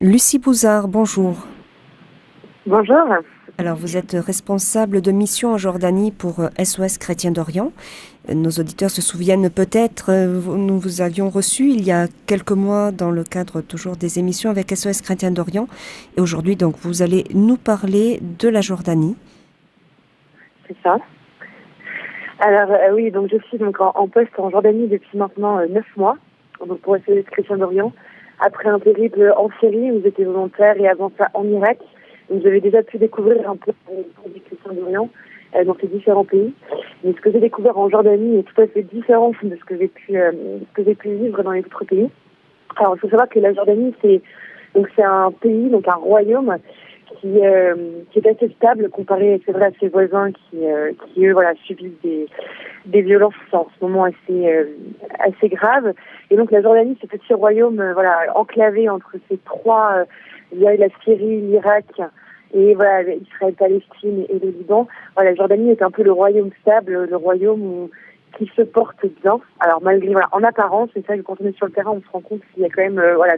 Lucie Bouzard, bonjour. Bonjour. Alors, vous êtes responsable de mission en Jordanie pour SOS Chrétien d'Orient. Nos auditeurs se souviennent peut-être, nous vous avions reçu il y a quelques mois dans le cadre toujours des émissions avec SOS Chrétien d'Orient. Et aujourd'hui, donc, vous allez nous parler de la Jordanie. C'est ça. Alors oui, donc je suis donc en poste en Jordanie depuis maintenant 9 mois, donc pour SOS Chrétien d'Orient. Après un périple en Syrie où j'étais volontaire et avant ça en Irak, donc j'avais déjà pu découvrir un peu les Chrétiens d'Orient dans ces différents pays. Mais ce que j'ai découvert en Jordanie est tout à fait différent de ce que j'ai pu vivre dans les autres pays. Alors il faut savoir que la Jordanie c'est un pays, donc un royaume qui est assez stable comparé, c'est vrai, à ses voisins qui eux, voilà, subissent des violences en ce moment assez graves. Et donc la Jordanie, ce petit royaume, voilà, enclavé entre ces trois, il y a la Syrie, l'Irak et voilà, Israël, Palestine et le Liban. Voilà, la Jordanie est un peu le royaume stable, le royaume qui se porte bien. Alors malgré, voilà, en apparence, c'est ça que quand on est sur le terrain, on se rend compte qu'il y a quand même, voilà,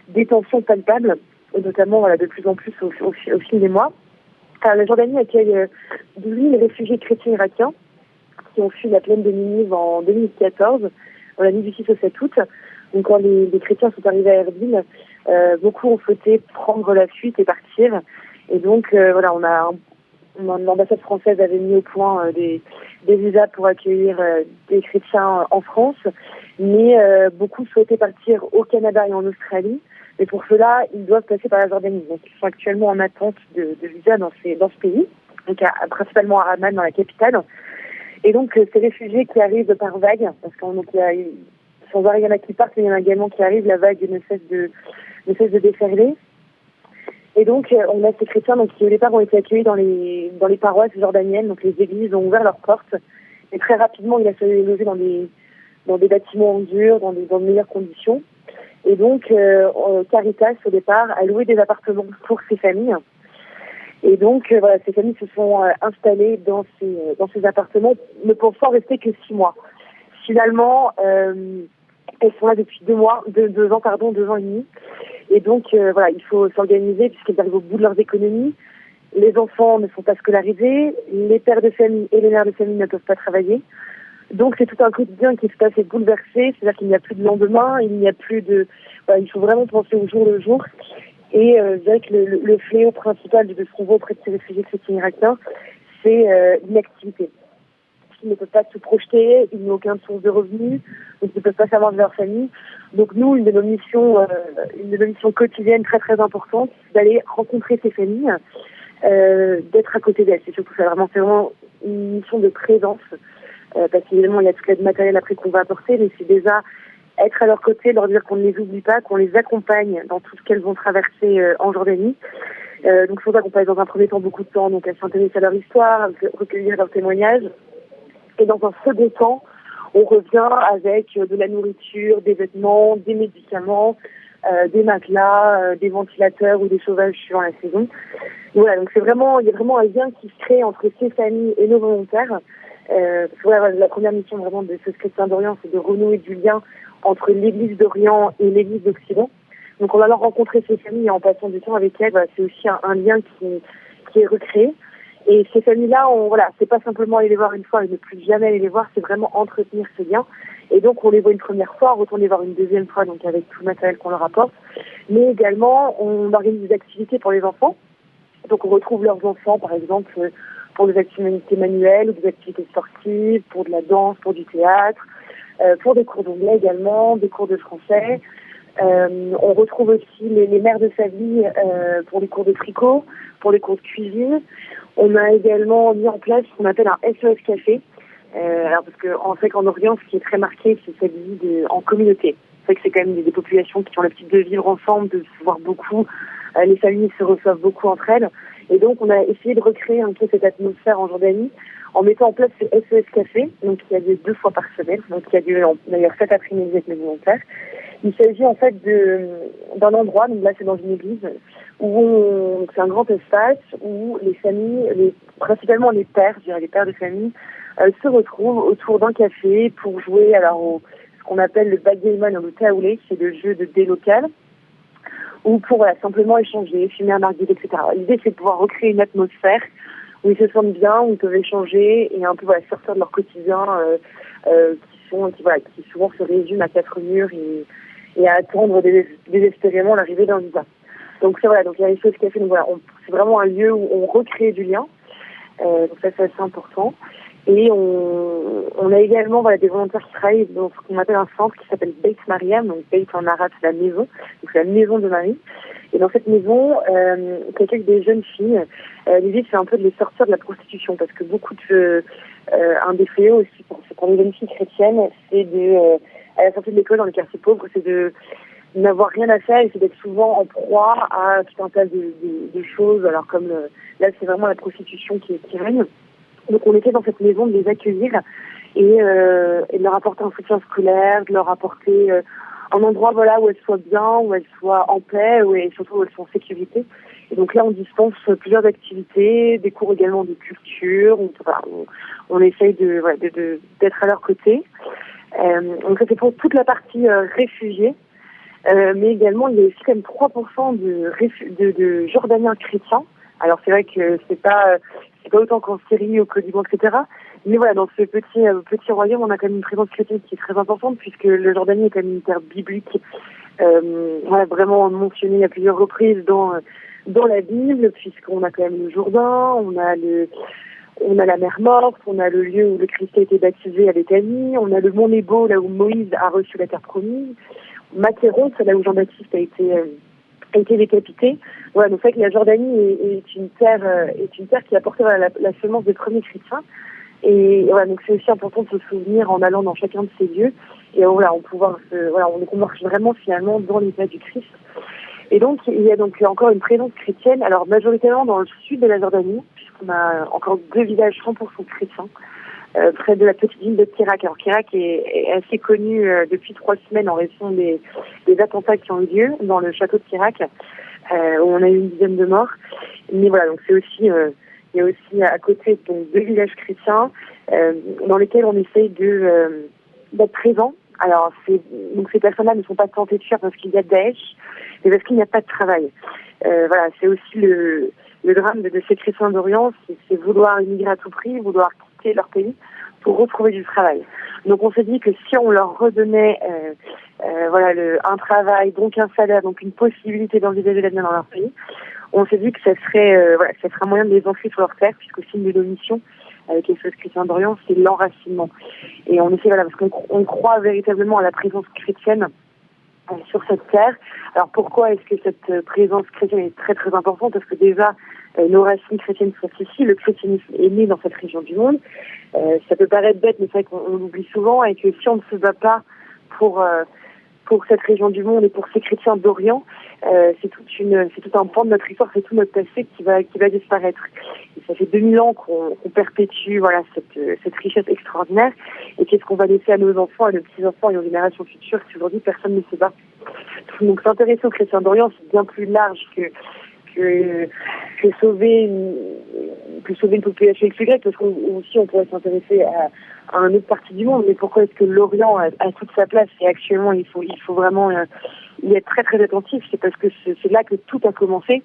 des tensions palpables, et notamment, voilà, de plus en plus au fil des mois. Alors, la Jordanie accueille 12 000 réfugiés chrétiens irakiens qui ont fui la plaine de Ninive en 2014, dans la nuit du 6 au 7 août. Donc quand les chrétiens sont arrivés à Erbil, beaucoup ont souhaité prendre la fuite et partir. Et donc voilà, l'ambassade française avait mis au point des visas pour accueillir des chrétiens en France, mais beaucoup souhaitaient partir au Canada et en Australie. Et pour cela, ils doivent passer par la Jordanie. Donc ils sont actuellement en attente de visa dans ce pays, donc principalement à Amman, dans la capitale. Et donc, ces réfugiés qui arrivent par vague, parce qu'il sans voir, il y en a qui partent, mais il y en a également qui arrivent, la vague ne cesse de déferler. Et donc, on a ces chrétiens qui, au départ, ont été accueillis dans les paroisses jordaniennes, donc les églises ont ouvert leurs portes. Et très rapidement, il a fallu les loger dans des bâtiments en dur, dans de meilleures conditions. Et donc, Caritas, au départ, a loué des appartements pour ces familles. Et donc, voilà, ces familles se sont installées dans ces appartements, ne pensant rester que 6 mois. Finalement, elles sont là depuis 2 ans et demi. Et donc, voilà, il faut s'organiser puisqu'elles arrivent au bout de leurs économies. Les enfants ne sont pas scolarisés, les pères de famille et les mères de famille ne peuvent pas travailler. Donc, c'est tout un quotidien qui est assez bouleversé, c'est-à-dire qu'il n'y a plus de lendemain, il n'y a plus de... Voilà, il faut vraiment penser au jour le jour. Et je dirais que le fléau principal de ce qu'on voit auprès de ces réfugiés chrétiens irakiens, c'est l'inactivité. Ils ne peuvent pas se projeter, ils n'ont aucune source de revenus, donc ils ne peuvent pas savoir de leur famille. Donc nous, une de nos missions quotidiennes très très importantes, c'est d'aller rencontrer ces familles, d'être à côté d'elles. C'est surtout ça, c'est vraiment une mission de présence, parce qu'évidemment il y a toute l'aide matérielle après qu'on va apporter, mais c'est déjà être à leur côté, leur dire qu'on ne les oublie pas, qu'on les accompagne dans tout ce qu'elles vont traverser en Jordanie. Donc c'est pour ça qu'on passe dans un premier temps beaucoup de temps donc à s'intéresser à leur histoire, à recueillir leurs témoignages. Et dans un second temps, on revient avec de la nourriture, des vêtements, des médicaments, des matelas, des ventilateurs ou des chauffages suivant la saison. Et voilà, donc il y a vraiment un lien qui se crée entre ces familles et nos volontaires. Voilà, la première mission vraiment de SOS Chrétien d'Orient, c'est de renouer du lien entre l'Église d'Orient et l'Église d'Occident. Donc en allant rencontrer ces familles et en passant du temps avec elles, c'est aussi un lien qui est recréé. Et ces familles-là, c'est pas simplement aller les voir une fois et ne plus jamais aller les voir, c'est vraiment entretenir ce lien. Et donc on les voit une première fois, on retourne les voir une deuxième fois, donc avec tout le matériel qu'on leur apporte. Mais également, on organise des activités pour les enfants. Donc on retrouve leurs enfants, par exemple, pour des activités manuelles ou des activités sportives, pour de la danse, pour du théâtre, pour des cours d'anglais également, des cours de français. On retrouve aussi les mères de famille pour les cours de tricot, pour les cours de cuisine. On a également mis en place ce qu'on appelle un SOS Café. Alors parce qu'en fait, en Orient, ce qui est très marqué, c'est cette vie en communauté. C'est que c'est quand même des populations qui ont l'habitude de vivre ensemble, de se voir beaucoup. Les familles se reçoivent beaucoup entre elles. Et donc, on a essayé de recréer un peu cette atmosphère en Jordanie en mettant en place ce SOS Café, donc qui a lieu 2 fois par semaine, donc qui a lieu d'ailleurs cet après-midi avec mes volontaires. Il s'agit en fait d'un endroit, donc là c'est dans une église, où c'est un grand espace où les familles, principalement les pères, je dirais les pères de famille, se retrouvent autour d'un café pour jouer ce qu'on appelle le backgammon ou le taoulé, qui est le jeu de dés local, ou pour simplement échanger, fumer un narguilé, etc. L'idée, c'est de pouvoir recréer une atmosphère où ils se sentent bien, où ils peuvent échanger et un peu sortir de leur quotidien qui souvent se résument à 4 murs et à attendre désespérément l'arrivée d'un visa. Donc donc il y a SOS Café, donc c'est vraiment un lieu où on recrée du lien. Donc ça, c'est assez important. Et on a également des volontaires qui travaillent dans ce qu'on appelle un centre qui s'appelle Beit Mariam. Donc Beit en arabe, c'est la maison. Donc c'est la maison de Marie. Et dans cette maison, on accueille des jeunes filles. L'idée, c'est un peu de les sortir de la prostitution, parce que un des fléaux aussi pour les jeunes filles chrétiennes, c'est à la sortie de l'école dans les quartiers pauvres, c'est de n'avoir rien à faire et c'est d'être souvent en proie à tout un tas de choses. Alors là, c'est vraiment la prostitution qui règne. Donc on était dans cette maison de les accueillir et de leur apporter un soutien scolaire, de leur apporter un endroit où elles soient bien, où elles soient en paix, et surtout où elles sont en sécurité. Et donc là, on dispense plusieurs activités, des cours également de culture. On essaye d'être à leur côté. Donc ça, c'est pour toute la partie réfugiés. Mais également, il y a aussi quand même 3% de Jordaniens chrétiens. Alors c'est vrai que c'est pas autant qu'en Syrie, au Côte d'Ivoire, etc. Mais dans ce petit royaume, on a quand même une présence chrétienne qui est très importante, puisque le Jordanie est quand même une terre biblique, vraiment mentionnée à plusieurs reprises dans la Bible, puisqu'on a quand même le Jourdain, on a la mer Morte, on a le lieu où le Christ a été baptisé à Béthanie, on a le mont Nebo, là où Moïse a reçu la terre promise, Macéron, c'est là où Jean-Baptiste a été décapité. Donc c'est vrai que la Jordanie est une terre qui a porté la semence des premiers chrétiens. Et donc c'est aussi important de se souvenir en allant dans chacun de ces lieux. Et on marche vraiment finalement dans l'état du Christ. Et donc il y a donc encore une présence chrétienne, alors majoritairement dans le sud de la Jordanie, puisqu'on a encore 2 villages 100% chrétiens, près de la petite ville de Kirak. Alors Kirak est assez connu depuis 3 semaines en raison des attentats qui ont eu lieu dans le château de Kirak, où on a eu une dizaine de morts. Mais donc c'est aussi il y a aussi à côté donc 2 villages chrétiens dans lesquels on essaye d'être présents. Alors donc ces personnes-là ne sont pas tentées de fuir parce qu'il y a Daesh, mais parce qu'il n'y a pas de travail. C'est aussi le drame de ces chrétiens d'Orient, c'est vouloir immigrer à tout prix, vouloir quitter leur pays pour retrouver du travail. Donc on s'est dit que si on leur redonnait un travail, donc un salaire, donc une possibilité d'envisager l'avenir dans leur pays, on s'est dit que ça serait un moyen de les ancrer sur leur terre, puisque signe de nos missions avec les SOS Chrétiens d'Orient, c'est l'enracinement. Et on essaie, parce qu'on croit véritablement à la présence chrétienne sur cette terre. Alors pourquoi est-ce que cette présence chrétienne est très très importante? Parce que déjà, nos racines chrétiennes sont ici, le christianisme est né dans cette région du monde. Ça peut paraître bête, mais c'est vrai qu'on l'oublie souvent, et que si on ne se bat pas pour cette région du monde et pour ces chrétiens d'Orient, c'est tout un pan de notre histoire, c'est tout notre passé qui va disparaître. Et ça fait 2000 ans qu'on perpétue cette richesse extraordinaire. Et qu'est-ce qu'on va laisser à nos enfants, à nos petits-enfants et aux générations futures si aujourd'hui personne ne se bat? Donc s'intéresser aux chrétiens d'Orient, c'est bien plus large que sauver une population XY, parce qu'aussi on pourrait s'intéresser à une autre partie du monde. Mais pourquoi est-ce que l'Orient a toute sa place? Et actuellement, il faut vraiment y être très très attentif. C'est parce que c'est là que tout a commencé.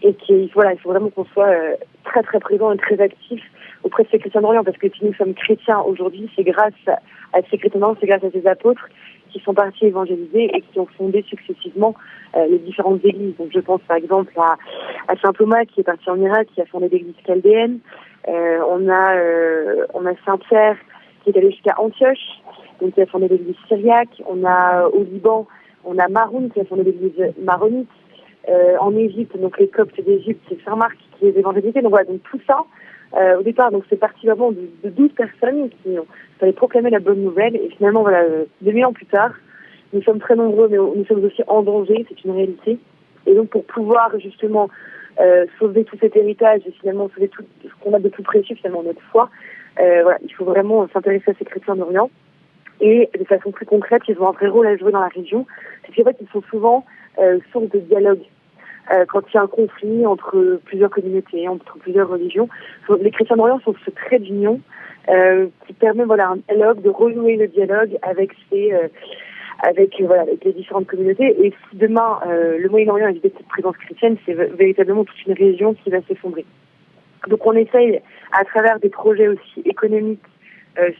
Et il faut vraiment qu'on soit très très présent et très actif auprès de ces chrétiens d'Orient, parce que si nous sommes chrétiens aujourd'hui, c'est grâce à ces chrétiens d'Orient, c'est grâce à ces apôtres qui sont partis évangéliser et qui ont fondé successivement les différentes églises. Donc je pense par exemple à saint Thomas qui est parti en Irak, qui a fondé l'église chaldéenne. On a Saint Pierre qui est allé jusqu'à Antioche, donc qui a fondé l'église syriaque. On a au Liban, on a Maroun qui a fondé l'église maronite. En Égypte, donc les Coptes d'Égypte, c'est Saint Marc qui les évangélisé. Donc donc tout ça, au départ, donc c'est parti vraiment de 12 personnes qui fallait proclamer la bonne nouvelle. Et finalement, 2000 ans plus tard, nous sommes très nombreux, mais nous sommes aussi en danger, c'est une réalité. Et donc pour pouvoir justement sauver tout cet héritage et finalement sauver tout ce qu'on a de plus précieux, finalement notre foi, il faut vraiment s'intéresser à ces chrétiens d'Orient. Et de façon plus concrète, ils ont un vrai rôle à jouer dans la région. C'est qu'en fait, ils sont souvent source de dialogue. Quand il y a un conflit entre plusieurs communautés, entre plusieurs religions, les chrétiens d'Orient sont ce trait d'union qui permet un dialogue, de renouer le dialogue avec avec les différentes communautés. Et si demain le Moyen-Orient a cette présence chrétienne, c'est véritablement toute une région qui va s'effondrer. Donc on essaye, à travers des projets aussi économiques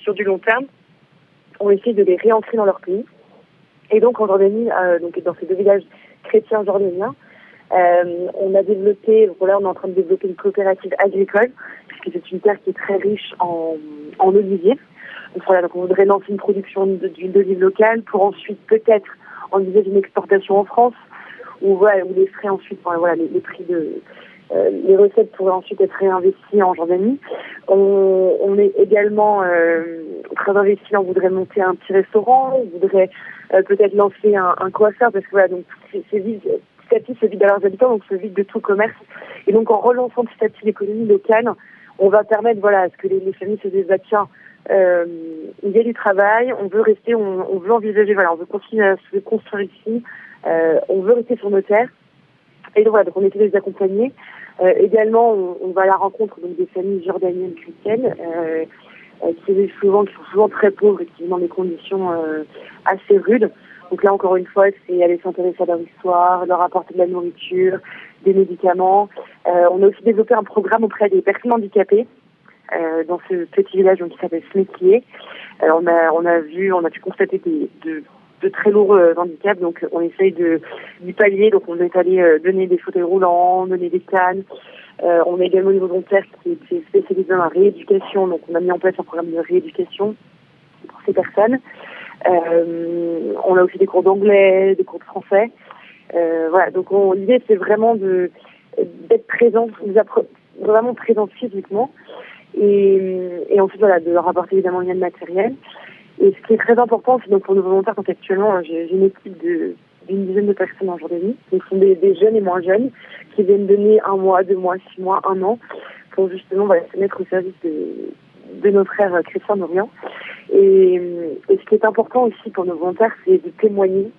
sur du long terme, on essaye de les réancrer dans leur pays. Et donc en Jordanie, donc dans ces 2 villages chrétiens jordaniens, on a développé, donc là on est en train de développer une coopérative agricole, puisque c'est une terre qui est très riche en oliviers. Donc voilà, donc on voudrait lancer une production d'huile d'olive locale pour ensuite peut-être envisager une exportation en France, où les frais ensuite, les prix les recettes pourraient ensuite être réinvesties en Jordanie. On est également très investi, on voudrait monter un petit restaurant, on voudrait peut-être lancer un coiffeur, parce que donc c'est vide, petit à petit se vide à leurs habitants, donc se vide de tout commerce. Et donc en relançant petit à petit l'économie locale, on va permettre à ce que les familles se disent tiens, il y a du travail, on veut rester, on veut envisager, on veut continuer à se construire ici, on veut rester sur nos terres. Et donc on essaie de les accompagner. Également, on va à la rencontre donc des familles jordaniennes chrétiennes qui sont souvent très pauvres et qui vivent dans des conditions assez rudes. Donc là, encore une fois, c'est aller s'intéresser à leur histoire, leur apporter de la nourriture, des médicaments. On a aussi développé un programme auprès des personnes handicapées dans ce petit village qui s'appelle Smetlié. On a pu constater de très lourds handicaps, donc on essaye d'y pallier. Donc on est allé donner des fauteuils roulants, donner des cannes. On a également une volontaire qui est spécialisée dans la rééducation, donc on a mis en place un programme de rééducation pour ces personnes. On a aussi des cours d'anglais, des cours de français. Donc l'idée c'est vraiment d'être présent, vraiment présent physiquement, et ensuite de leur apporter évidemment une aide matérielle. Et ce qui est très important, c'est donc pour nos volontaires, donc actuellement j'ai une équipe d'une dizaine de personnes en Jordanie, donc ce sont des jeunes et moins jeunes qui viennent donner 1 mois, 2 mois, 6 mois, 1 an pour justement se mettre au service de nos frères chrétiens d'Orient. Et ce qui est important aussi pour nos volontaires, c'est de témoigner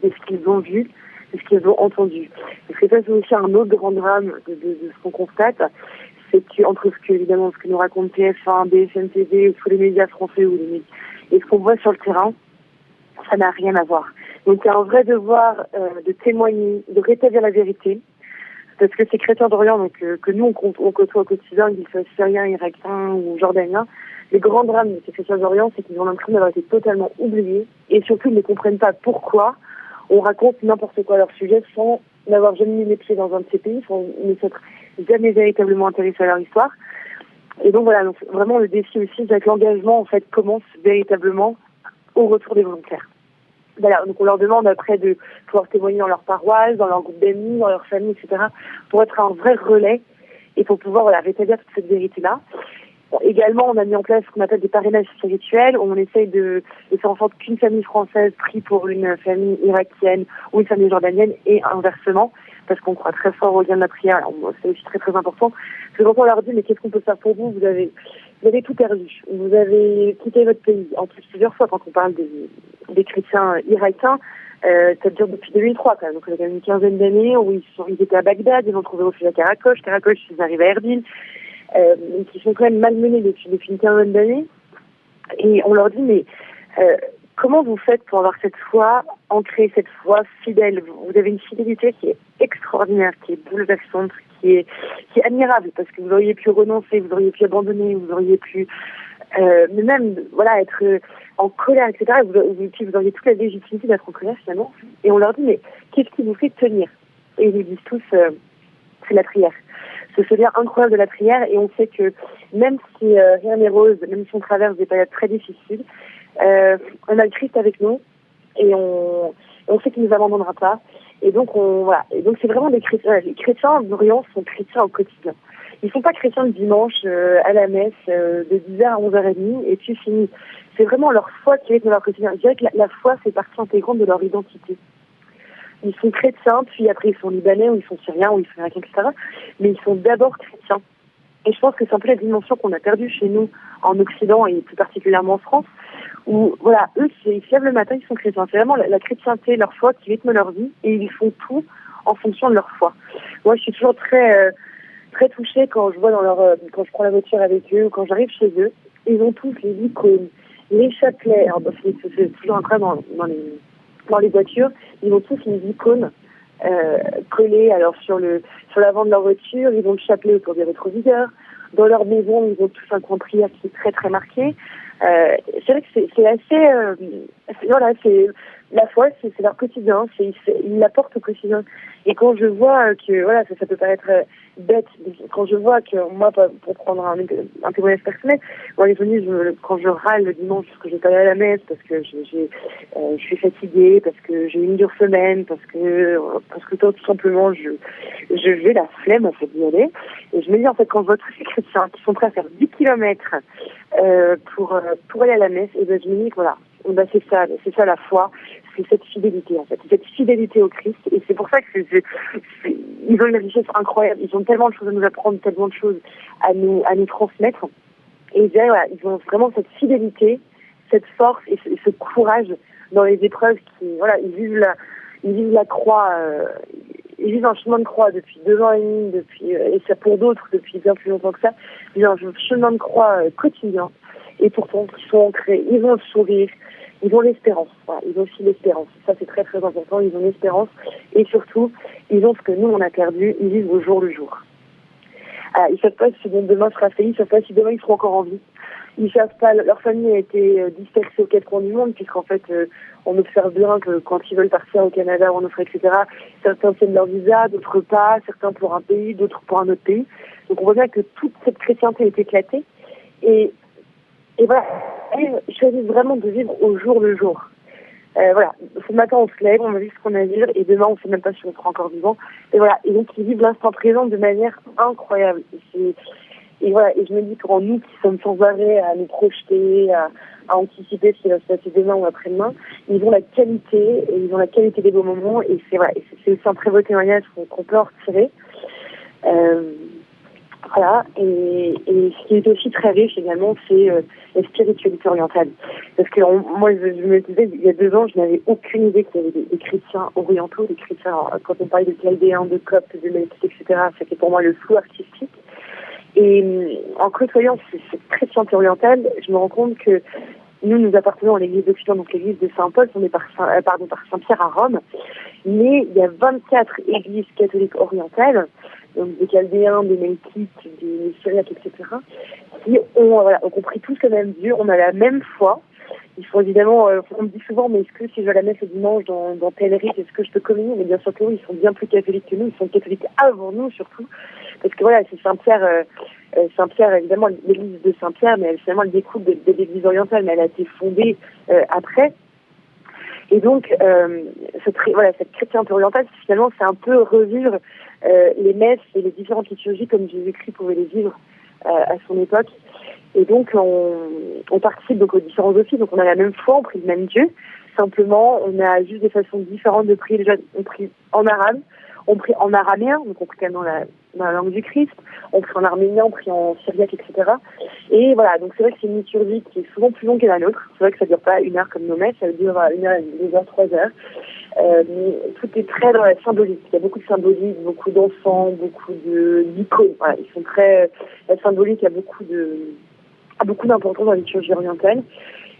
de ce qu'ils ont vu, de ce qu'ils ont entendu. Parce que ça, c'est aussi un autre grand drame de ce qu'on constate, c'est qu'entre ce que nous raconte TF1, BFM TV, ou tous les médias français et ce qu'on voit sur le terrain, ça n'a rien à voir. Donc il y a un vrai devoir de témoigner, de rétablir la vérité, parce que ces chrétiens d'Orient, donc que nous on côtoie au quotidien, qu'ils soient syriens, irakiens ou jordaniens, les grands drames de ces chrétiens d'Orient, c'est qu'ils ont l'impression d'avoir été totalement oubliés, et surtout ils ne comprennent pas pourquoi on raconte n'importe quoi à leur sujet sans n'avoir jamais mis les pieds dans un de ces pays, sans ne s'être jamais véritablement intéressé à leur histoire. Et donc donc vraiment le défi aussi, c'est que l'engagement en fait commence véritablement au retour des volontaires. Donc on leur demande après de pouvoir témoigner dans leur paroisse, dans leur groupe d'amis, dans leur famille, etc., pour être un vrai relais et pour pouvoir rétablir toute cette vérité-là. Également, on a mis en place ce qu'on appelle des parrainages spirituels, où on essaye de faire en sorte qu'une famille française prie pour une famille irakienne ou une famille jordanienne et inversement, parce qu'on croit très fort au lien de la prière. Alors, c'est aussi très très important. Parce que quand on leur dit mais qu'est-ce qu'on peut faire pour vous, vous avez tout perdu, vous avez quitté votre pays. En plus plusieurs fois quand on parle des chrétiens irakiens, ça dure depuis 2003 quand même. Donc il y a quand même une quinzaine d'années où ils étaient à Bagdad, ils ont trouvé refuge à Karakoche, ils arrivent à Erbil. Donc ils sont quand même malmenés depuis une quinzaine d'années, et on leur dit mais comment vous faites pour avoir cette foi ancrée, cette foi fidèle? Vous avez une fidélité qui est extraordinaire, qui est bouleversante, qui est admirable, parce que vous auriez pu renoncer, vous auriez pu abandonner, vous auriez pu mais même être en colère, etc. Vous auriez toute la légitimité d'être en colère finalement. Et on leur dit mais qu'est-ce qui vous fait tenir? Et ils nous disent tous c'est la prière. Ce lien incroyable de la prière, et on sait que même si rien n'est rose, même si on traverse des périodes très difficiles, on a le Christ avec nous, et on sait qu'il ne nous abandonnera pas. Et donc Et donc c'est vraiment des chrétiens. Les chrétiens d'Orient sont chrétiens au quotidien. Ils ne sont pas chrétiens le dimanche à la messe de 10h à 11h30 et puis fini. C'est vraiment leur foi qui est dans leur quotidien. Je dirais que la foi fait partie intégrante de leur identité. Ils sont chrétiens, puis après ils sont libanais, ou ils sont syriens, ou ils sont irakiens, etc. Mais ils sont d'abord chrétiens. Et je pense que c'est un peu la dimension qu'on a perdue chez nous en Occident, et plus particulièrement en France, où eux, ils se lèvent le matin, ils sont chrétiens. C'est vraiment la chrétienté, leur foi qui rythme leur vie, et ils font tout en fonction de leur foi. Moi, je suis toujours très très touchée quand je vois quand je prends la voiture avec eux, ou quand j'arrive chez eux, ils ont tous les icônes, les chapelets. Alors, c'est toujours un cas dans dans les voitures, ils ont tous une icône collée alors sur l'avant de leur voiture, ils ont le chapelet autour des rétroviseurs. Dans leur maison, ils ont tous un coin de prière qui est très très marqué. C'est vrai que c'est assez... voilà, c'est la foi, c'est leur quotidien, ils l'apportent au quotidien. Et quand je vois que, voilà, ça peut paraître bête, quand je vois que, moi, pour prendre un témoignage personnel, moi, les journées, quand je râle le dimanche parce que je vais pas aller à la messe, parce que je suis fatiguée, parce que j'ai une dure semaine, parce que tout simplement, j'ai la flemme, en fait, d'y aller. Et je me dis, en fait, quand je vois tous ces chrétiens qui sont prêts à faire 10 kilomètres pour aller à la messe, et ben, je me dis que voilà, c'est ça la foi, c'est cette fidélité en fait, cette fidélité au Christ, et c'est pour ça que ils ont une richesse incroyable, ils ont tellement de choses à nous apprendre, tellement de choses à nous transmettre, et je dirais, voilà, ils ont vraiment cette fidélité, cette force et ce courage dans les épreuves voilà, ils vivent la croix, ils vivent un chemin de croix depuis 2 ans et demi, et ça pour d'autres depuis bien plus longtemps que ça, ils vivent un chemin de croix quotidien. Et pourtant, ils sont ancrés, ils ont le sourire, ils ont l'espérance. Voilà, ils ont aussi l'espérance. Ça, c'est très très important. Ils ont l'espérance et surtout, ils ont ce que nous on a perdu. Ils vivent au jour le jour. Ils savent pas si demain sera fait. Ils savent pas si demain ils seront encore en vie. Ils savent pas. Leur famille a été dispersée aux 4 coins du monde, puisqu'en fait, on observe bien que quand ils veulent partir au Canada ou en Australie, etc., certains tiennent leur visa, d'autres pas. Certains pour un pays, d'autres pour un autre pays. Donc on voit bien que toute cette chrétienté est éclatée. Et voilà, ils choisissent vraiment de vivre au jour le jour. Voilà, ce matin on se lève, on a vu ce qu'on a à vivre, et demain on ne sait même pas si on sera encore vivant. Et voilà, et donc ils vivent l'instant présent de manière incroyable. Et voilà, et je me dis pour nous qui sommes sans arrêt à nous projeter, à anticiper ce qui va se passer demain ou après-demain, ils ont la qualité des beaux moments, et c'est aussi un très beau témoignage qu'on peut en retirer. Voilà, et ce qui est aussi très riche également, c'est la spiritualité orientale. Parce que moi, je me disais, il y a 2 ans, je n'avais aucune idée qu'il y avait des chrétiens orientaux, des chrétiens, quand on parlait de chaldéens, de coptes, de melkites, etc., c'était pour moi le flou artistique. Et en côtoyant cette chrétienté orientale, je me rends compte que nous appartenons à l'église d'Occident, donc l'église de Saint-Paul, on est par Saint-Pierre à Rome, mais il y a 24 églises catholiques orientales, donc des Chaldéens, des Melkites, des Syriaques, etc., qui ont compris tous le même Dieu, on a la même foi. Il faut évidemment, on me dit souvent, mais est-ce que si je vais à la messe le dimanche dans tel rite, est-ce que je peux communier? Mais bien sûr que oui, ils sont bien plus catholiques que nous, ils sont catholiques avant nous surtout, parce que voilà, c'est Saint-Pierre, évidemment, l'église de Saint-Pierre, mais finalement elle découle de l'église orientale, mais elle a été fondée après. Et donc, cette chrétienté orientale, finalement, c'est un peu revivre les messes et les différentes liturgies comme Jésus-Christ pouvait les vivre à son époque. Et donc, on participe donc aux différents offices, donc on a la même foi, on prie le même Dieu. Simplement, on a juste des façons différentes de prier. Déjà, on prie en arabe, on prie en araméen, donc on prie quand même dans la langue du Christ, on prie en arménien, on prie en syriaque, etc. Et voilà, donc c'est vrai que c'est une liturgie qui est souvent plus longue que la nôtre. C'est vrai que ça dure pas 1 heure comme nos messes, ça dure 1 heure, 2 heures, 3 heures. Mais tout est très dans la symbolique. Il y a beaucoup de symbolique, beaucoup d'enfants, beaucoup d'icônes. Voilà, ils sont très... La symbolique a beaucoup d'importance dans la liturgie orientale.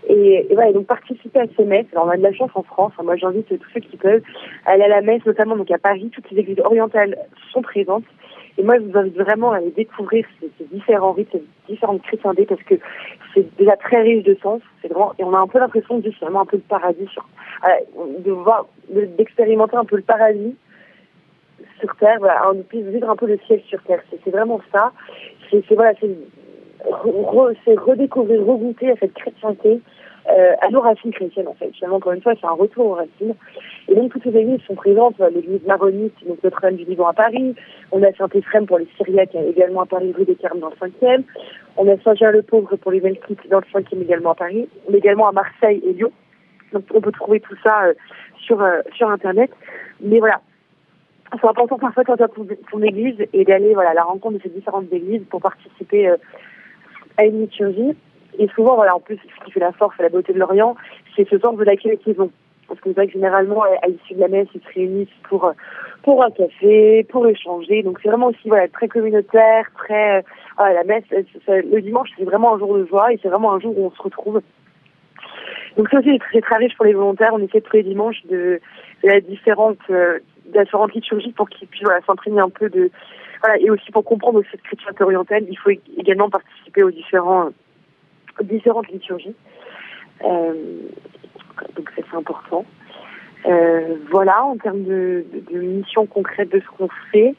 Et voilà, et donc participer à ces messes. Alors on a de la chance en France. Moi j'invite tous ceux qui peuvent à aller à la messe, notamment donc à Paris. Toutes les églises orientales sont présentes. Et moi je vous invite vraiment à aller découvrir ces différents rites, ces différentes chrétientés, parce que c'est déjà très riche de sens. C'est vraiment, et on a un peu l'impression de finalement un peu le paradis d'expérimenter un peu le paradis sur terre. Voilà, on puisse vivre un peu le ciel sur terre. C'est vraiment ça. C'est redécouvrir, regoûter à cette chrétienté, à nos racines chrétiennes en fait. Finalement, encore une fois, c'est un retour aux racines. Et donc toutes les églises sont présentes, l'église maronite, donc Notre-Dame du Liban à Paris, on a Saint-Éphrem pour les Syriaques également à Paris, rue des Carmes dans le 5e, on a Saint-Jean-le-Pauvre pour les Melkites dans le 5e également à Paris, mais également à Marseille et Lyon. Donc on peut trouver tout ça sur Internet. Mais voilà, c'est important parfois quand tu as ton église et d'aller à la rencontre de ces différentes églises pour participer à une liturgie. Et souvent, en plus, ce qui fait la force et la beauté de l'Orient, c'est ce sens de l'accueil qu'ils ont. Parce que c'est vrai que généralement, à l'issue de la messe, ils se réunissent pour un café, pour échanger. Donc c'est vraiment aussi très communautaire, très... la messe, le dimanche, c'est vraiment un jour de joie et c'est vraiment un jour où on se retrouve. Donc ça aussi, c'est très riche pour les volontaires. On essaie tous les dimanches de la différentes liturgies pour qu'ils puissent s'imprégner un peu de... Voilà, et aussi pour comprendre aussi cette chrétienté orientale, il faut également participer aux différentes liturgies. Donc ça, c'est important. Voilà, en termes de mission concrète de ce qu'on fait.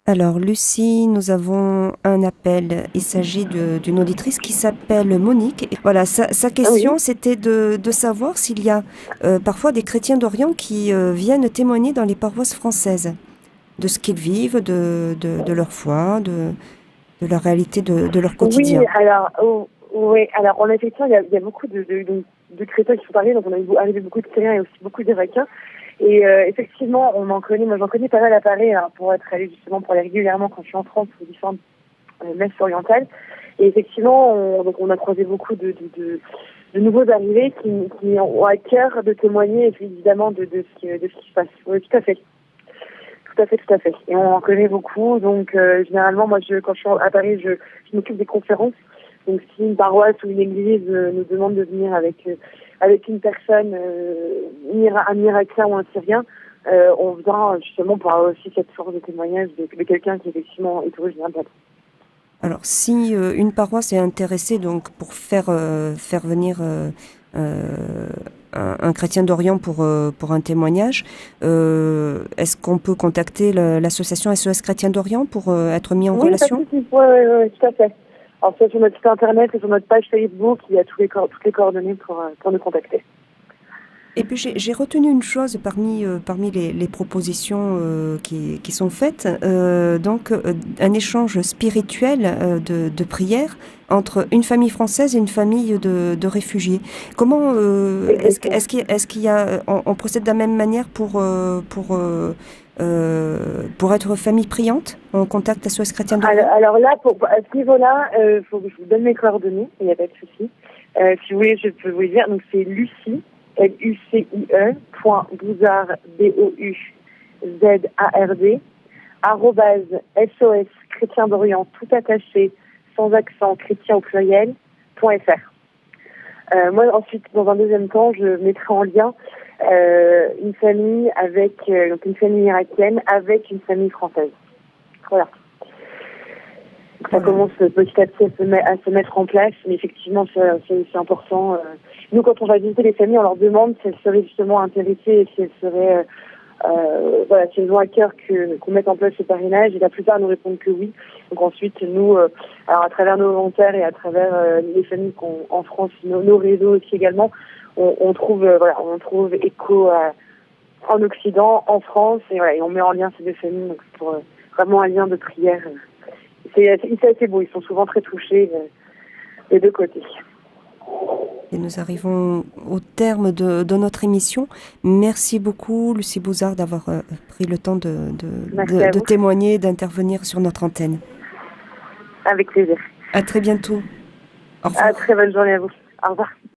Alors Lucie, nous avons un appel. Il s'agit d'une auditrice qui s'appelle Monique. Et voilà, sa question, c'était de savoir s'il y a parfois des chrétiens d'Orient qui viennent témoigner dans les paroisses françaises de ce qu'ils vivent, de leur foi, de leur réalité, de leur quotidien. Oui, alors en effectivement, il y a beaucoup de chrétiens qui sont arrivés, donc on a arrivé beaucoup de Syriens et aussi beaucoup d'Irakiens. Et effectivement, moi j'en connais pas mal à Paris pour être allé justement pour aller régulièrement quand je suis en France aux différentes messes orientales. Et effectivement, on a croisé beaucoup de nouveaux arrivés qui ont à cœur de témoigner évidemment de ce qui se passe. Oui, tout à fait. Tout à fait. Et on en connaît beaucoup. Donc généralement, moi, quand je suis à Paris, je m'occupe des conférences. Donc si une paroisse ou une église nous demande de venir avec une personne, un Irakien ou un Syrien, on vient justement pour avoir aussi cette force de témoignage de quelqu'un qui effectivement est originaire de là. Alors si une paroisse est intéressée donc pour faire venir un chrétien d'Orient pour un témoignage, est-ce qu'on peut contacter l'association SOS Chrétien d'Orient pour être mis en relation? Oui, tout à fait. Alors, soit sur notre site internet ou sur notre page Facebook, il y a toutes les coordonnées pour nous contacter. Et puis j'ai retenu une chose parmi les propositions qui sont faites, donc un échange spirituel de prières entre une famille française et une famille de réfugiés. Comment est-ce qu'il y a on procède de la même manière pour être famille priante? On contacte SOS Chrétien d'Orient? Alors là, à ce niveau-là, faut que je vous donne mes coordonnées, il n'y a pas de souci. Si vous voulez, je peux vous le dire. Donc c'est Lucie, LUCIE.bouzard, BOUZARD, @SOS Chrétien d'Orient, tout attaché, sans accent, chrétien au pluriel, .fr. Moi, ensuite, dans un deuxième temps, je mettrai en lien une famille donc une famille irakienne avec une famille française. Voilà. Ça commence petit à petit à se mettre en place, mais effectivement, c'est important. Nous, quand on va visiter les familles, on leur demande si elles seraient justement intéressées et si elles seraient, si elles ont à cœur qu'on mette en place ce parrainage. Et la plupart nous répondent que oui. Donc ensuite, nous, alors à travers nos volontaires et à travers les familles en France, nos réseaux aussi également, on trouve écho en Occident, en France, et on met en lien ces deux familles. Donc c'est pour vraiment un lien de prière. C'est assez beau, ils sont souvent très touchés des deux côtés. Et nous arrivons au terme de notre émission. Merci beaucoup, Lucie Bouzard, d'avoir pris le temps de témoigner, d'intervenir sur notre antenne. Avec plaisir. À très bientôt. Au revoir. Très bonne journée à vous. Au revoir.